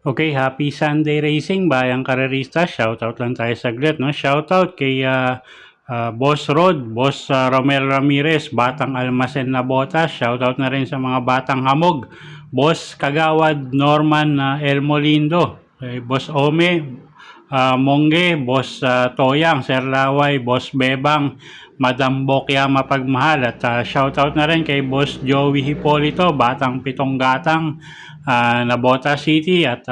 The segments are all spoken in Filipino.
Okay, happy Sunday racing, bayang karerista. Shoutout lang tayo saglit, no? Shoutout kay Boss Rod, Boss Romel Ramirez, Batang Almacen na Botas. Shoutout na rin sa mga Batang Hamog, Boss Kagawad Norman Elmo Lindo, Boss Ome, Mongge, Boss Toyang, Sir Laway, Boss Bebang, Madam Bokya Mapagmahal, at shoutout na rin kay Boss Joey Hipolito, Batang Pitong Gatang, Nabota City, at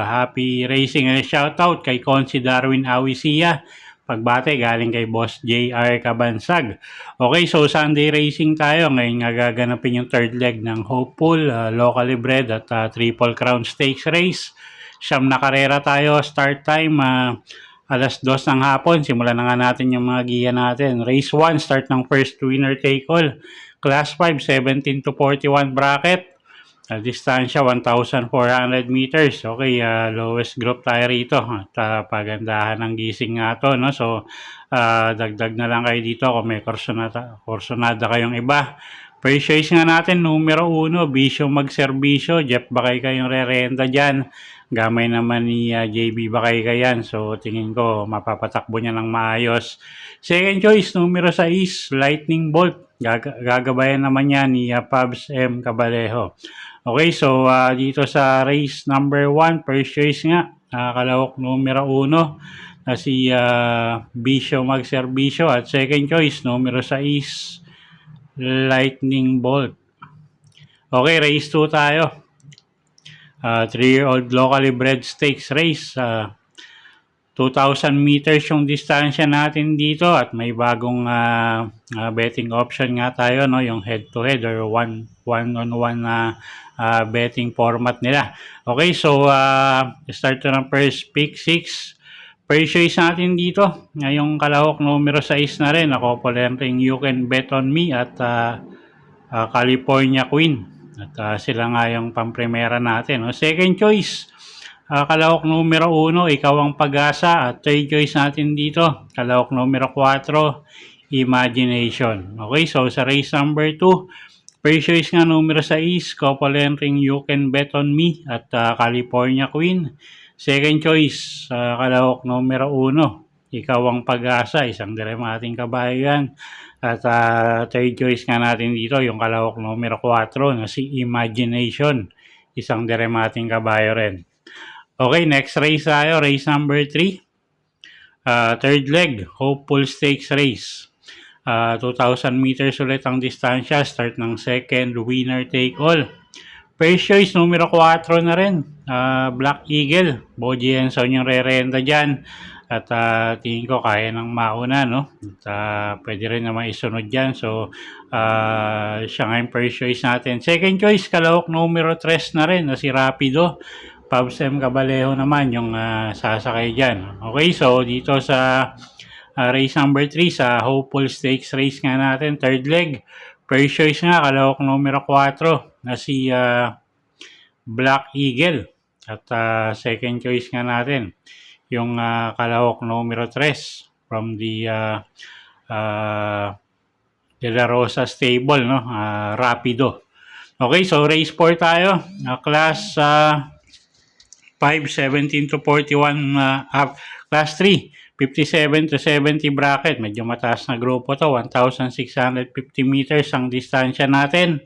happy racing. Shoutout kay Consi Darwin Awisia, pagbate galing kay Boss JR Kabansag. Okay, so Sunday racing tayo. Ngayon nga gaganapin yung third leg ng Hopeful, locally bred at Triple Crown Stakes race. Siyam na karera tayo. Start time alas 2 ng hapon. Simulan na nga natin yung mga giya natin. Race 1, start ng first winner take all. Class 5, 17 to 41 bracket. Distansya 1,400 meters. Okay, lowest group tayo rito. At pagandahan ng gising nga to, no? So, dagdag na lang kayo dito kung may kursonada kayong iba. First choice nga natin, numero 1, Bisyo Magserbisyo. Jeff Bakay kayong re-renta dyan. Gamay naman ni JB Bakay kayan. So, tingin ko mapapatakbo niya ng maayos. Second choice, numero 6, Lightning Bolt. Gagabayan naman niya ni Pabs M. Cabalejo. Okay, so dito sa race number 1, first choice nga, kalawok numero 1 na si Bisyo Magserbisyo, at second choice numero 6, Lightning Bolt. Okay, race 2 tayo. 3-year-old locally bred stakes race. 2,000 meters yung distansya natin dito, at may bagong betting option nga tayo, no, yung head to head or one-on-one betting format nila. Okay, so start to ng first pick 6. First choice natin dito, ngayong kalahok numero 6 na rin, ako po rin You Can Bet On Me at California Queen. At sila nga yung pamprimera natin, no? Second choice, kalahok numero 1, Ikaw Ang Pag-asa. At third choice natin dito, kalahok numero 4, Imagination. Okay, so sa race number 2, first choice nga numero 6, Copolenring You Can Bet On Me at California Queen. Second choice, kalahok numero 1, Ikaw Ang Pag-asa, isang diremating kabayo yan. At third choice nga natin dito, yung kalahok numero 4 na si Imagination, isang diremating kabayo rin. Okay, next race tayo, race number 3. Third leg, Hopeful Stakes race. 2,000 meters ulit ang distansya, start ng second winner take all. First choice, numero 4 na rin, Black Eagle. Boji Enson yung re-renta dyan. At tingin ko kaya ng mauna, no? At pwede rin naman isunod dyan. So, siya nga yung first choice natin. Second choice, kalahok numero 3 na rin, na si Rapido. Pabs M. Cabalejo naman yung sasakay dyan. Okay, so dito sa race number 3, sa Hopeful Stakes race nga natin, third leg. First choice nga, kalahok numero 4 na si Black Eagle. At second choice nga natin, yung kalahok numero 3 from the De La Rosa stable, no? Rapido. Okay, so race 4 tayo. Class 5, 17 to 41, class 3, 57 to 70 bracket. Medyo mataas na grupo to, 1,650 meters ang distansya natin.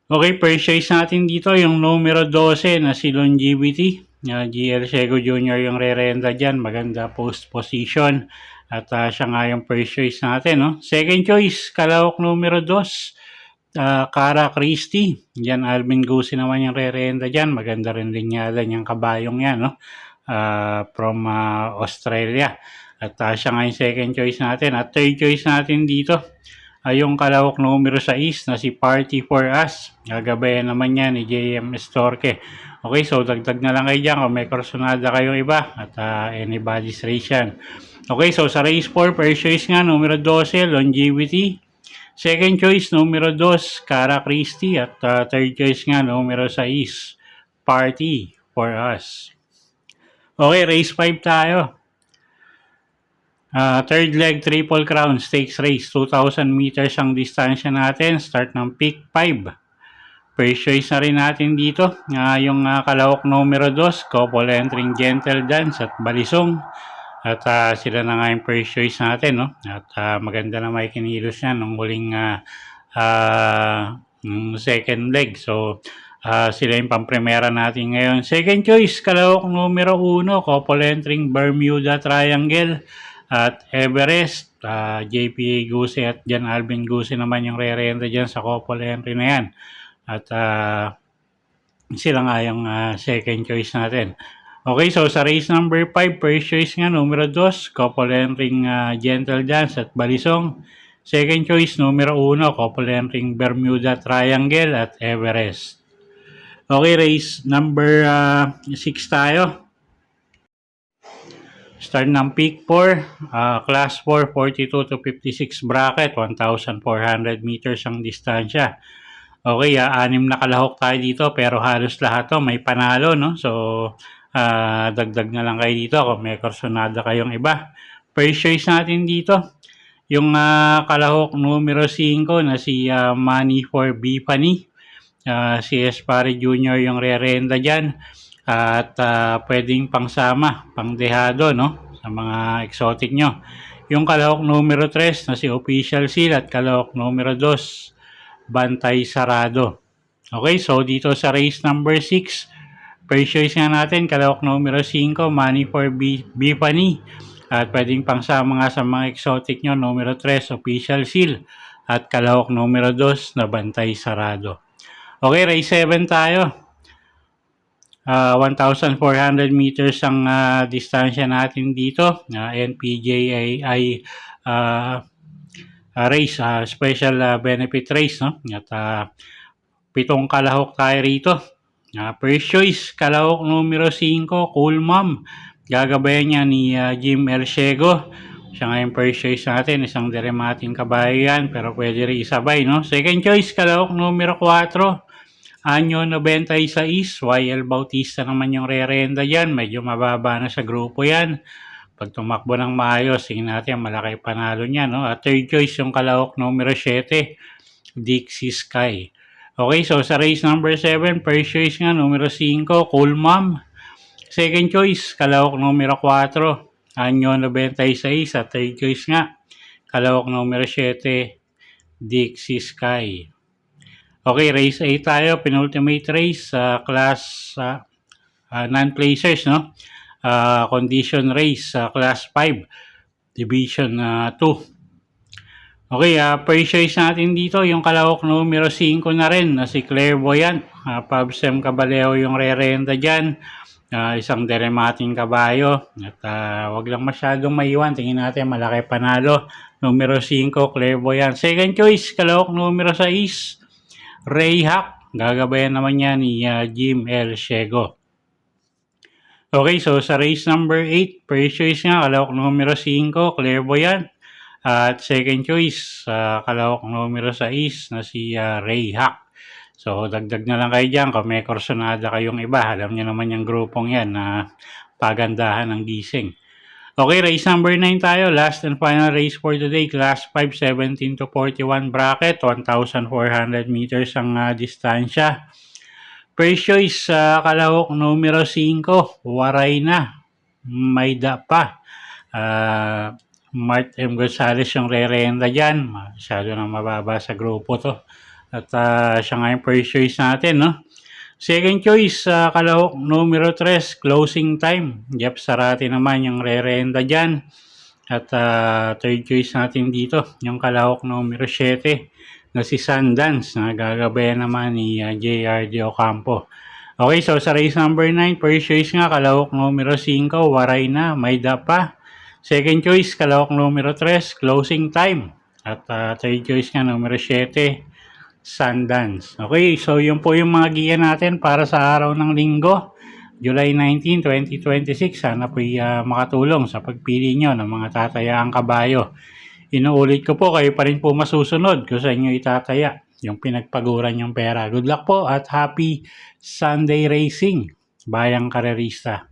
Okay, first choice natin dito, yung numero 12 na si Longevity. GL Sego Jr. yung re-renta dyan, maganda post position. At siya nga yung first choice natin, no? Second choice, kalahok numero 2, Cara Christie. Yan, Alvin Gusi naman yung re-renta dyan. Maganda rin linyada yung kabayong yan, no? From Australia. At siya nga yung second choice natin. At third choice natin dito ay yung kalahok numero 6 na si Party For Us. Gagabayan naman yan ni JM Estorque. Okay, so dagdag na lang kayo dyan kung may kursonada kayong iba. At anybody's race yan. Okay, so sa race 4, first choice nga, numero 12, Longevity. Second choice, numero 2, Cara Christie. At third choice nga, numero 6, Party for Us. Okay, race 5 tayo. Third leg, Triple Crown Stakes Race. 2,000 meters ang distansya natin. Start ng peak 5. First choice na rin natin dito. Yung kalahok numero 2, Couple Entering Gentle Dance at Balisong. At sila na nga yung first choice natin, no? At maganda na may kinilos yan nung huling second leg. So, sila yung pampremera natin ngayon. Second choice, kalahok numero 1, Couple Entering Bermuda Triangle at Everest. JPA Guse at Jan Alvin Guse naman yung re-renta dyan sa couple entry na yan. At sila nga yung second choice natin. Okay, so sa race number 5, first choice nga, numero 2, Couple Entering Gentle Dance at Balisong. Second choice, numero 1, Couple Entering Bermuda Triangle at Everest. Okay, race number 6 tayo. Start ng peak 4, class 4, 42 to 56 bracket, 1,400 meters ang distansya. Okay, 6 na kalahok tayo dito pero halos lahat to may panalo, no? So, dagdag na lang kayo dito kung may kursonada kayong iba. First choice natin dito, yung kalahok numero 5 na si Money for Bipani. Si Espare Jr. yung re-renda dyan. At pwedeng pangsama, pangdehado, no? Sa mga exotic nyo. Yung kalahok numero 3 na si Official Seal at kalahok numero 2, Bantay Sarado. Okay, so dito sa race number 6, first choice nga natin, kalahok numero 5, Money for Bipani. At pwedeng pangsama nga sa mga exotic nyo, numero 3, Official Seal. At kalahok numero 2 na Bantay Sarado. Okay, race 7 tayo. 1,400 meters ang distansya natin dito. NPJI race, special benefit race, no? At 7 kalahok tayo rito. First choice, kalahok numero 5, Cool Mom. Gagabayan niya ni Jim Elshego. Siya nga yung first choice natin, isang deremating kabayo yan, pero pwede rin isabay, no? Second choice, kalahok numero 4, Anyo 96, YL Bautista naman yung re-renda dyan. Medyo mababa na sa grupo yan. Pag tumakbo ng maayos, tingin natin malaki panalo niya, no? At third choice yung kalahok numero 7, Dixie Sky. Okay, so sa race number 7, first choice nga numero 5, Cool Mom. Second choice, kalahok numero 4, Anyo 96. At third choice nga, kalahok numero 7, Dixie Sky. Okay, race 8 tayo, penultimate race, class non-placers, no? Condition race, class 5, division 2. Okay, first choice natin dito, yung kalahok numero 5 na rin, na si Clairvoyant. Pabsem Caballeo yung re-renta dyan. Isang deremating kabayo. At wag lang masyadong maiwan, tingin natin malaki panalo. Numero 5, Clairvoyant. Second choice, kalahok numero 6, Ray Hack. Gagabayan naman niya ni Jim Elshego. Okay, so sa race number 8, first choice nga, kalahok numero 5, Clairvoyant. At second choice, kalahok numero 6 na si Ray Hack. So, dagdag na lang kayo dyan kung may kursonada kayong iba. Alam niyo naman yung grupong yan na pagandahan ng gising. Okay, race number 9 tayo. Last and final race for today. Class 5, 17 to 41 bracket. 1,400 meters ang distansya. First choice, kalahok numero 5, Waray na. Mayda pa. Mart M. Gonzalez yung re-renta dyan. Masyado na mababa sa grupo to. At siya nga yung first choice natin, no? Second choice, kalahok numero 3, Closing Time. Jeff Sarati naman yung re-renta dyan. At third choice natin dito, yung kalahok numero 7 na si Sundance, na gagabayan naman ni JRD Ocampo. Okay, so sa race number 9, first choice nga, kalahok numero 5, Waray na, Mayda pa. Second choice, kalahok numero 3, Closing Time. At third choice nga, numero 7, Sundance. Okay, so yun po yung mga giya natin para sa araw ng linggo, July 19, 2026. Sana po makatulong sa pagpili nyo ng mga tatayaang kabayo. Inuulit ko po, kayo pa rin po masusunod kung sa inyo itataya yung pinagpaguran yung pera. Good luck po at happy Sunday racing, bayang karerista.